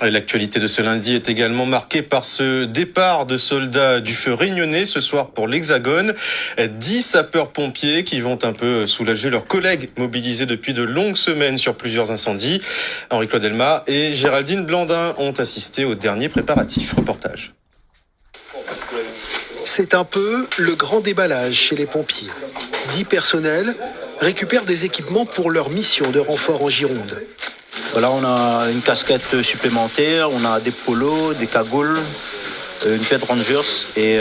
L'actualité de ce lundi est également marquée par ce départ de soldats du feu réunionnais ce soir pour l'Hexagone. 10 sapeurs-pompiers qui vont un peu soulager leurs collègues mobilisés depuis de longues semaines sur plusieurs incendies. Henri-Claude Elma et Géraldine Blandin ont assisté aux derniers préparatifs. Reportage. C'est un peu le grand déballage chez les pompiers. 10 personnels récupèrent des équipements pour leur mission de renfort en Gironde. Voilà, on a une casquette supplémentaire, on a des polos, des cagoules, une paire Rangers et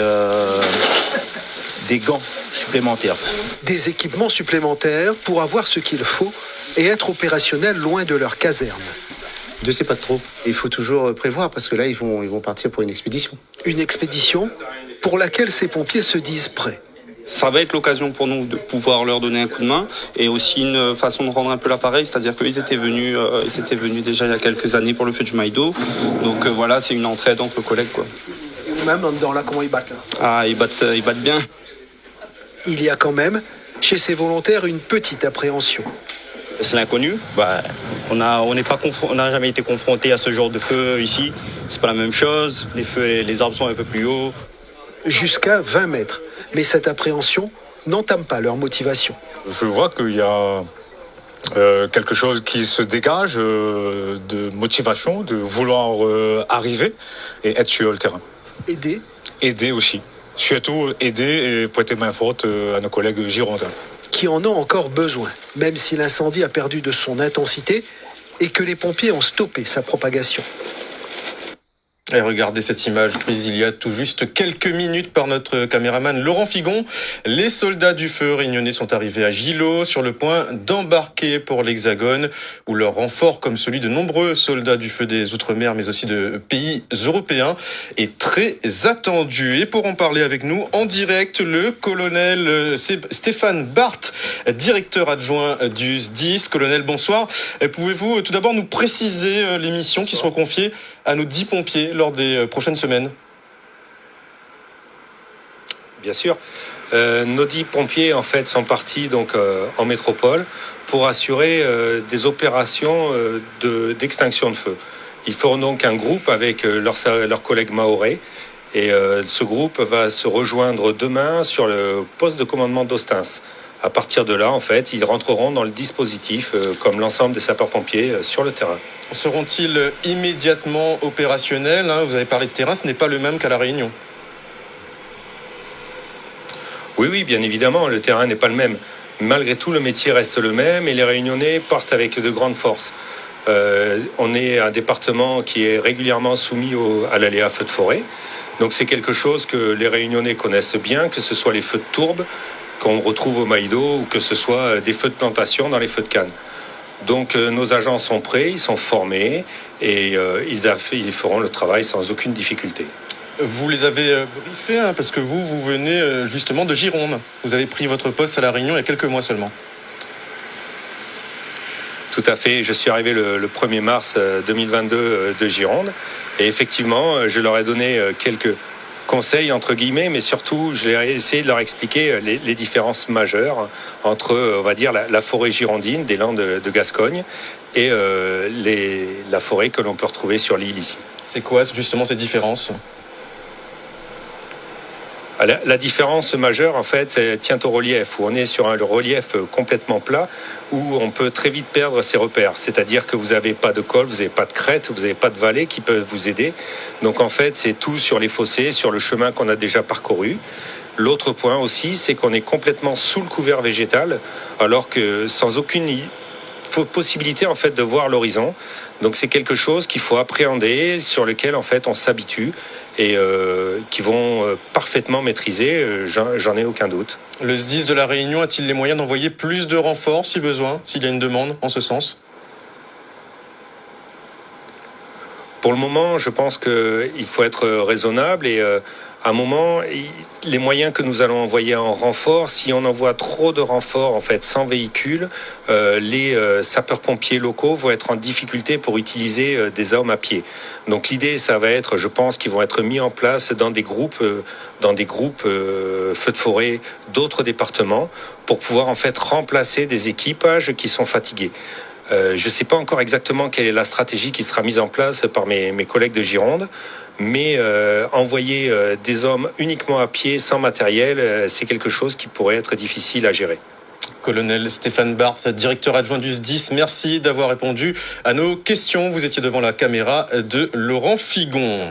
des gants supplémentaires. Des équipements supplémentaires pour avoir ce qu'il faut et être opérationnel loin de leur caserne. Je ne sais pas trop. Il faut toujours prévoir parce que là, ils vont partir pour une expédition. Une expédition pour laquelle ces pompiers se disent prêts. Ça va être l'occasion pour nous de pouvoir leur donner un coup de main et aussi une façon de rendre un peu l'appareil, c'est-à-dire qu'ils étaient venus déjà il y a quelques années pour le feu du Maïdo. Donc voilà, c'est une entraide entre collègues, quoi. Et vous-même, en dedans là, comment ils battent là ? Ah, ils battent bien. Il y a quand même, chez ces volontaires, une petite appréhension. C'est l'inconnu. On n'a jamais été confronté à ce genre de feu ici. C'est pas la même chose. Les arbres sont un peu plus hauts. Jusqu'à 20 mètres. Mais cette appréhension n'entame pas leur motivation. Je vois qu'il y a quelque chose qui se dégage de motivation, de vouloir arriver et être sur le terrain. Aider aussi. Surtout aider et prêter main forte à nos collègues girondins. Qui en ont encore besoin, même si l'incendie a perdu de son intensité et que les pompiers ont stoppé sa propagation. Et regardez cette image prise il y a tout juste quelques minutes par notre caméraman Laurent Figon. Les soldats du feu réunionnais sont arrivés à Gillot sur le point d'embarquer pour l'Hexagone où leur renfort, comme celui de nombreux soldats du feu des Outre-mer mais aussi de pays européens, est très attendu. Et pour en parler avec nous en direct, le colonel Stéphane Barthes, directeur adjoint du SDIS. Colonel, bonsoir. Pouvez-vous tout d'abord nous préciser les missions qui seront confiées à nos 10 pompiers lors des prochaines semaines? Bien sûr. Nos 10 pompiers en fait sont partis donc en métropole pour assurer des opérations d'extinction de feu. Ils feront donc un groupe avec leurs collègues mahorais et ce groupe va se rejoindre demain sur le poste de commandement d'Ostens. À partir de là, en fait, ils rentreront dans le dispositif comme l'ensemble des sapeurs-pompiers sur le terrain. Seront-ils immédiatement opérationnels ? Vous avez parlé de terrain, ce n'est pas le même qu'à La Réunion. Oui, bien évidemment, le terrain n'est pas le même. Malgré tout, le métier reste le même et les Réunionnais partent avec de grandes forces. On est un département qui est régulièrement soumis à l'aléa feu de forêt. Donc c'est quelque chose que les Réunionnais connaissent bien, que ce soit les feux de tourbe qu'on retrouve au Maïdo ou que ce soit des feux de plantation dans les feux de canne. Donc nos agents sont prêts, ils sont formés et ils feront le travail sans aucune difficulté. Vous les avez briefés parce que vous venez justement de Gironde. Vous avez pris votre poste à La Réunion il y a quelques mois seulement. Tout à fait, je suis arrivé le 1er mars 2022 de Gironde et effectivement je leur ai donné quelques conseils entre guillemets, mais surtout je l'ai essayé de leur expliquer les différences majeures entre, on va dire, la forêt girondine des Landes de Gascogne et la forêt que l'on peut retrouver sur l'île ici. C'est quoi justement ces différences ? La différence majeure, en fait, tient au relief, où on est sur un relief complètement plat, où on peut très vite perdre ses repères. C'est-à-dire que vous n'avez pas de col, vous n'avez pas de crête, vous n'avez pas de vallée qui peuvent vous aider. Donc, en fait, c'est tout sur les fossés, sur le chemin qu'on a déjà parcouru. L'autre point aussi, c'est qu'on est complètement sous le couvert végétal, alors que sans aucune possibilité, en fait, de voir l'horizon. Donc, c'est quelque chose qu'il faut appréhender, sur lequel, en fait, on s'habitue et qui vont parfaitement maîtriser, j'en ai aucun doute. Le SDIS de La Réunion a-t-il les moyens d'envoyer plus de renforts si besoin, s'il y a une demande en ce sens ? Pour le moment, je pense qu'il faut être raisonnable et à un moment, les moyens que nous allons envoyer en renfort, si on envoie trop de renforts en fait sans véhicule, les sapeurs-pompiers locaux vont être en difficulté pour utiliser des hommes à pied. Donc l'idée, ça va être, je pense, qu'ils vont être mis en place dans des groupes feux de forêt d'autres départements pour pouvoir en fait remplacer des équipages qui sont fatigués. Je ne sais pas encore exactement quelle est la stratégie qui sera mise en place par mes collègues de Gironde, mais envoyer des hommes uniquement à pied, sans matériel, c'est quelque chose qui pourrait être difficile à gérer. Colonel Stéphane Barth, directeur adjoint du SDIS, merci d'avoir répondu à nos questions. Vous étiez devant la caméra de Laurent Figon.